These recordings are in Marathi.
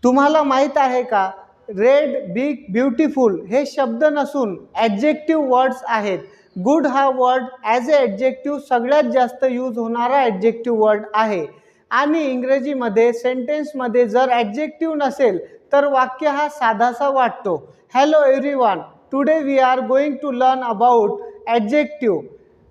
तुम्हाला माहित आहे का, रेड, बिग, ब्युटिफुल हे शब्द नसून ॲडजेक्टिव्ह वर्ड्स आहेत. गुड हा वर्ड ॲज अ ॲडजेक्टिव्ह सगळ्यात जास्त यूज होणारा ॲडजेक्टिव्ह वर्ड आहे. आणि इंग्रजीमध्ये सेंटेन्समध्ये जर ॲडजेक्टिव्ह नसेल तर वाक्य हा साधासा वाटतो. Hello everyone, today we are going to learn about adjective.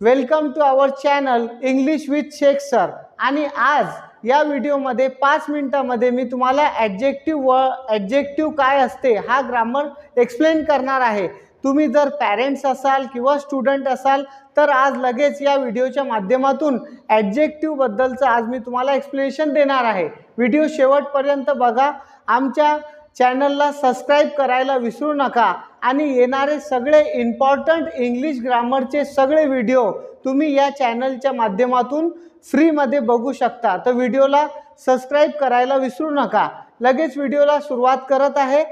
Welcome to our channel English with Sheikh sir. आणि आज या व्हिडिओमध्ये 5 मिनिटांमध्ये मी तुम्हाला ॲडजेक्टिव्ह काय असते हा ग्रामर एक्सप्लेन करणार आहे. तुम्ही जर पॅरेंट्स असाल किंवा स्टुडंट असाल तर आज लगेच या व्हिडिओच्या माध्यमातून ॲडजेक्टिव्हबद्दलचं आज मी तुम्हाला एक्सप्लेनेशन देणार आहे. व्हिडिओ शेवटपर्यंत बघा. आमच्या चॅनलला सबस्क्राईब करायला विसरू नका आणि येणारे सगळे इम्पॉर्टंट इंग्लिश ग्रामरचे सगळे व्हिडिओ तुम्ही या चॅनलच्या माध्यमातून फ्रीमध्ये बघू शकता. तर व्हिडिओला सबस्क्राईब करायला विसरू नका. लगेच व्हिडिओला सुरुवात करत आहे.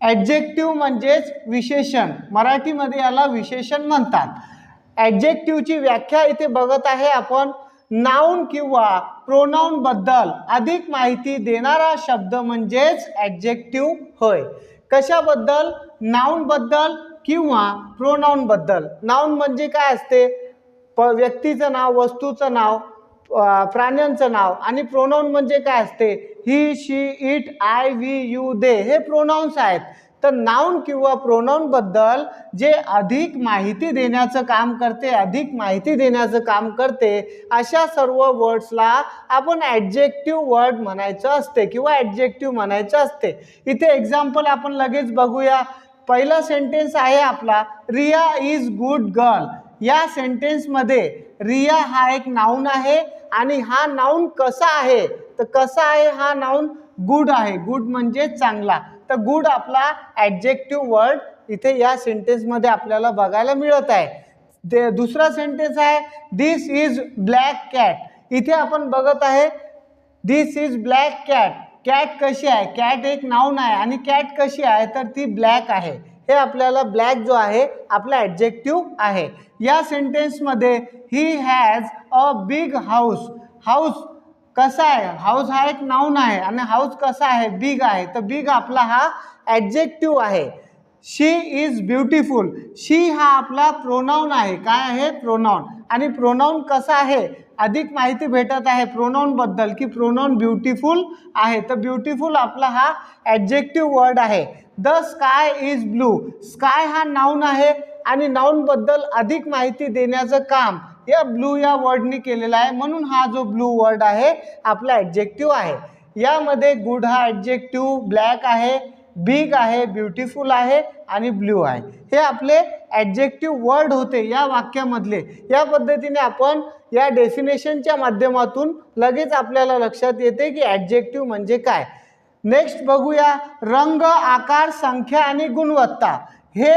ॲडजेक्टिव्ह म्हणजेच विशेषण. मराठीमध्ये याला विशेषण म्हणतात. ॲडजेक्टिव्हची व्याख्या इथे बघत आहे आपण. नाउन किंवा प्रोनाउन बद्दल अधिक माहिती देणारा शब्द म्हणजेच ॲडजेक्टिव्ह होय. कशाबद्दल? नाउन बद्दल किंवा प्रोनाउन बद्दल. नाउन म्हणजे काय असते? व्यक्तीचं नाव, वस्तूचं नाव, प्राण्यांचं नाव. आणि प्रोनाउन म्हणजे काय असते? ही, शी, इट, आय, वी, यू, दे हे प्रोनाउन्स आहेत. तर नाउन किंवा प्रोनाउन बद्दल जे अधिक माहिती देण्याचं काम करते, अशा सर्व वर्ड्सला आपण ॲडजेक्टिव्ह वर्ड म्हणायचं असते किंवा ॲडजेक्टिव्ह म्हणायचं असते. इथे एक्झाम्पल आपण लगेच बघूया. पहिला सेंटेन्स आहे आपला, रिया इज गुड गर्ल. या सेंटेन्समध्ये रिया हा एक नाउन आहे आणि हा नाउन कसा आहे? तर कसा आहे हा नाउन? गुड आहे. गुड म्हणजे चांगला. तर गुड आपला ॲडजेक्टिव्ह वर्ड इथे या सेंटेन्समध्ये आपल्याला बघायला मिळत आहे. दुसरा सेंटेन्स आहे, दिस इज ब्लॅक कॅट. इथे आपण बघत आहे दिस इज ब्लॅक कॅट. कॅट कशी आहे? कॅट एक नाउन आहे आणि कॅट कशी आहे? तर ती ब्लॅक आहे. हे आपल्याला ब्लॅक जो आहे आपला ॲडजेक्टिव्ह आहे. या सेंटेन्समध्ये he has a big house. House कसा आहे? हाऊस हा एक नाउन आहे आणि हाऊस कसा आहे? बिग आहे. तर बिग आपला हा ॲडजेक्टिव्ह आहे. शी इज ब्युटिफुल. शी हा आपला प्रोनाउन आहे. काय आहे? प्रोनाउन. आणि प्रोनाउन कसा आहे? अधिक माहिती भेटत आहे प्रोनाउन बद्दल की प्रोनाउन ब्युटिफुल आहे. तर ब्युटिफुल आपला हा ॲडजेक्टिव्ह वर्ड आहे. The sky is blue. Sky हा नाउन आहे आणि नाउन बद्दल अधिक माहिती देण्याचं काम या ब्लू या वर्डनी केलेलं आहे. म्हणून हा जो ब्लू वर्ड आहे आपला ॲडजेक्टिव्ह आहे. यामध्ये गुड हा ॲडजेक्टिव्ह, ब्लॅक आहे, बिग आहे, ब्युटिफुल आहे आणि ब्लू आहे. हे आपले ॲडजेक्टिव्ह वर्ड होते या वाक्यामधले. या पद्धतीने आपण या डेफिनेशनच्या माध्यमातून लगेच आपल्याला लक्षात येते की ॲडजेक्टिव्ह म्हणजे काय. नेक्स्ट बघूया, रंग, आकार, संख्या आणि गुणवत्ता हे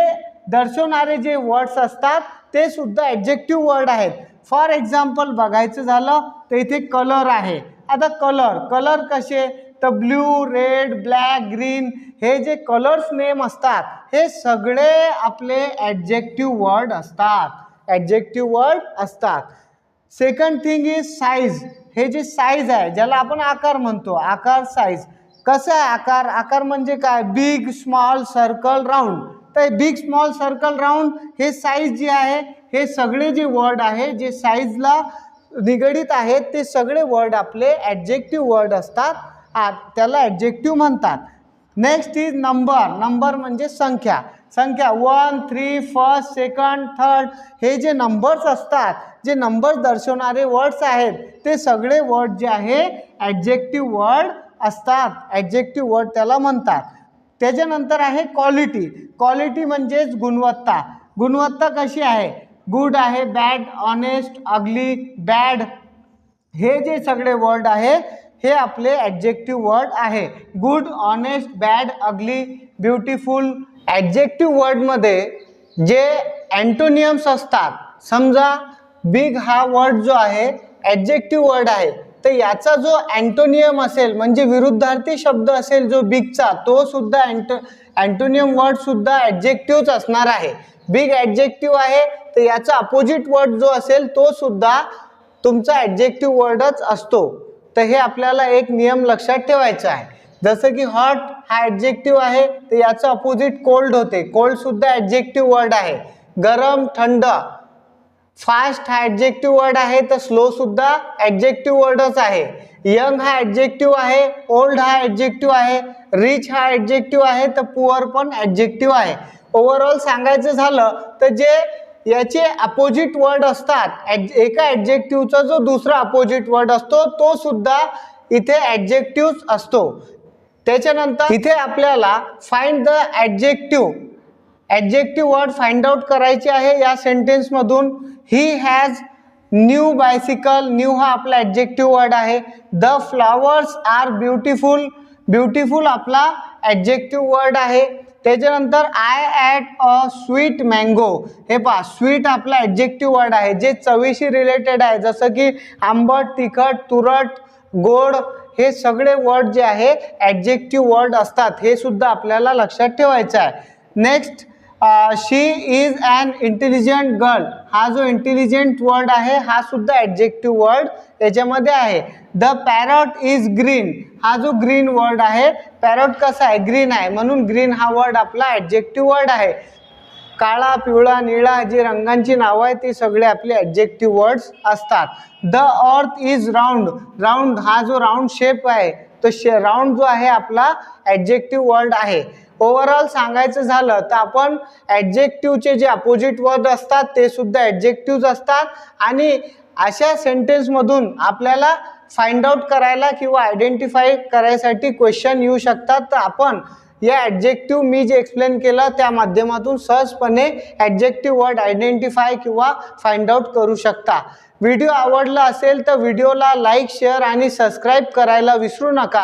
दर्शवणारे जे वर्ड्स असतात ते सुद्धा ॲडजेक्टिव्ह वर्ड आहेत. फॉर एक्झाम्पल बघायचं झालं तर इथे कलर आहे. आता कलर कसे? तर ब्ल्यू, रेड, ब्लॅक, ग्रीन हे जे कलर्स नेम असतात हे सगळे आपले ॲडजेक्टिव्ह वर्ड असतात. Second thing is size. हे जे साईज आहे ज्याला आपण आकार म्हणतो, आकार, साईज. कसं आहे आकार म्हणजे काय? Big, small, circle, round. तर बिग, स्मॉल, सर्कल, राऊंड हे साईज जे आहे हे सगळे जे वर्ड आहे जे साईजला निगडित आहेत ते सगळे वर्ड आपले ॲडजेक्टिव्ह वर्ड असतात. त्याला ॲडजेक्टिव्ह म्हणतात. नेक्स्ट इज नंबर म्हणजे संख्या. 1, 3, फर्स्ट, सेकंड, थर्ड हे जे नंबर्स असतात, जे नंबर्स दर्शवणारे वर्ड्स आहेत ते सगळे वर्ड जे आहे ॲडजेक्टिव्ह वर्ड असतात. ॲडजेक्टिव्ह वर्ड त्याला म्हणतात. त्याच्यानंतर आहे क्वालिटी म्हणजेच गुणवत्ता. गुणवत्ता कशी आहे? गुड आहे, बॅड, ऑनेस्ट, अगली, बॅड हे जे सगळे वर्ड आहे हे आपले ॲडजेक्टिव्ह वर्ड आहे. गुड, ऑनेस्ट, बॅड, अगली, ब्युटिफुल. ॲडजेक्टिव्ह वर्डमध्ये जे अँटोनियम्स असतात, समजा बिग हा वर्ड जो आहे ॲडजेक्टिव्ह वर्ड आहे तर याचा जो अँटोनियम असेल म्हणजे विरुद्धार्थी शब्द असेल जो बिगचा, तो सुद्धा अँटोनियम वर्ड सुद्धा ॲडजेक्टिव्हच असणार आहे. बिग ॲडजेक्टिव्ह आहे तर याचा अपोजिट वर्ड जो असेल तो सुद्धा तुमचा ॲडजेक्टिव्ह वर्डच असतो. तर हे आपल्याला एक नियम लक्षात ठेवायचा आहे. जसं की हॉट हा ॲडजेक्टिव्ह आहे तर याचं अपोजिट कोल्ड होते. कोल्ड सुद्धा ॲडजेक्टिव्ह वर्ड आहे. गरम, थंड. फास्ट हा ॲडजेक्टिव्ह वर्ड आहे तर स्लो सुद्धा ॲडजेक्टिव्ह वर्डच आहे. यंग हा ॲडजेक्टिव्ह आहे. ओल्ड हा ॲडजेक्टिव्ह आहे. रिच हा ॲडजेक्टिव्ह आहे तर पुअर पण ॲडजेक्टिव्ह आहे. ओव्हरऑल सांगायचं झालं तर जे याचे अपोजिट वर्ड असतात, एका ॲडजेक्टिव्हचा जो दुसरा अपोजिट वर्ड असतो तो सुद्धा इथे ॲडजेक्टिव्ह असतो. त्याच्यानंतर इथे आपल्याला find the adjective word find out करायचे आहे या सेंटेन्समधून. He has new bicycle. New हा आपला ॲडजेक्टिव्ह वर्ड आहे. The flowers are beautiful. Beautiful आपला ॲडजेक्टिव्ह वर्ड आहे. त्याच्यानंतर I ate a sweet mango. हे पहा, स्वीट आपला ॲडजेक्टिव्ह वर्ड आहे जे चवीशी रिलेटेड आहे. जसं की आंबट, तिखट, तुरट, गोड हे सगळे वर्ड जे आहे ॲडजेक्टिव्ह वर्ड असतात. हे सुद्धा आपल्याला लक्षात ठेवायचं आहे. Next, she is an intelligent girl. हा जो इंटेलिजंट वर्ड आहे हा सुद्धा ॲडजेक्टिव्ह वर्ड याच्यामध्ये आहे. The parrot is green. हा जो ग्रीन वर्ड आहे, पॅरॉट कसा आहे, ग्रीन आहे, म्हणून ग्रीन हा वर्ड आपला ॲडजेक्टिव्ह वर्ड आहे. काळा, पिवळा, निळा जी रंगांची नावं आहेत ती सगळे आपले ॲडजेक्टिव्ह वर्ड्स असतात. The earth is round. Round हा जो राऊंड शेप आहे तो राऊंड जो आहे आपला ॲडजेक्टिव्ह वर्ड आहे. ओव्हरऑल सांगायचं झालं तर आपण ॲडजेक्टिव्हचे जे अपोजिट वर्ड असतात ते सुद्धा ॲडजेक्टिव्ह असतात. आणि अशा सेंटेन्समधून आपल्याला फाइंड आउट करायला किंवा आयडेंटिफाय करायसाठी क्वेश्चन येऊ शकतात. तर आपण या ॲडजेक्टिव्ह मी जे एक्सप्लेन केलं त्या माध्यमातून सहजपणे ॲडजेक्टिव्ह वर्ड आयडेंटिफाय किंवा फाइंड आउट करू शकता. व्हिडिओ आवडला असेल तर व्हिडिओला लाईक, शेअर आणि सबस्क्राईब करायला विसरू नका.